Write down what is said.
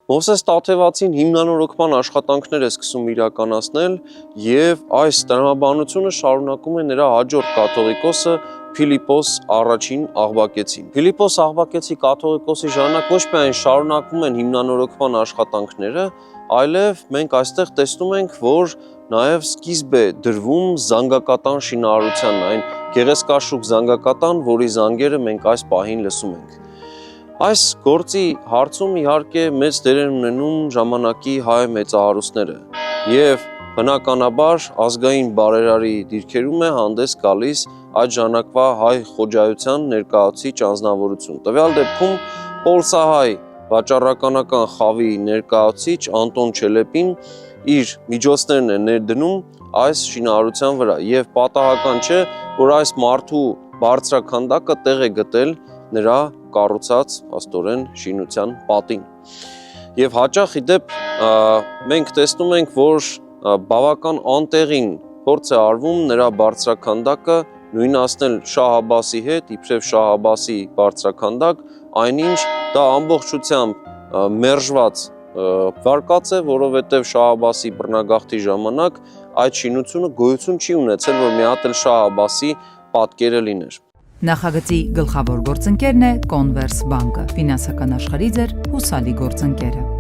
Մովսես Տաթևացին հիմնանորոգման աշխատանքներ է սկսում իրականացնել եւ այս տրամաբանությունը շարունակում է նրա հաջորդ կաթողիկոսը Փիլիպոս առաջին Աղբակեցին։ Փիլիպոս Աղբակեցի կաթողիկոսի ժամանակ ոչ միայն շարունակվում են հիմնանորոգման աշխատանքները, այլև մենք այստեղ տեսնում ենք, որ նաև սկիզբ է դրվում զանգակատան շինարարությանն, այն գեղեցկաշուք զանգակատան, որի զանգերը մենք այս պահին լսում ենք։ Այս գործի հարցում իհարկե մեծ դեր են ունենում ժամանակի հայ մեծահարուստները եւ բնականաբար ազգային բարերարի դիրքերում է հանդես գալիս այդ ժամանակվա հայ խոջայության ներկայացուցիչ անձնավորություն։ Տվյալ դեպքում պոլսահայ վաճառականական խավի ներկայացուցիչ Անտոն Չելեպին իր միջոցներն է ներդնում այս շինարարության վրա եւ պատահական չէ, որ այս մարդու բարձրաքանդակը տեղ է գտել նրա կառուցած աստորեն շինության պատին։ Եվ հաճախ իդեպ մենք տեսնում ենք, որ բավական անտեղին փորձ է արվում նրա բարձրաքանդակը նույնացնել Շահ Աբբասի հետ, իբրև Շահ Աբբասի բարձրաքանդակ, այնինչ դա ամբողջությամբ մերժված վարկած է, որովհետև Շահ Աբբասի բռնագաղթի ժամանակ այդ շինությունը գոյություն չի ունեցել, որ մի հատ էլ Շահ Աբբասի պատկերը լիներ։ Նախագծի գլխավոր գործընկերն է Converse բանկը, ֆինանսական աշխարհի ձեր հուսալի գործընկերը։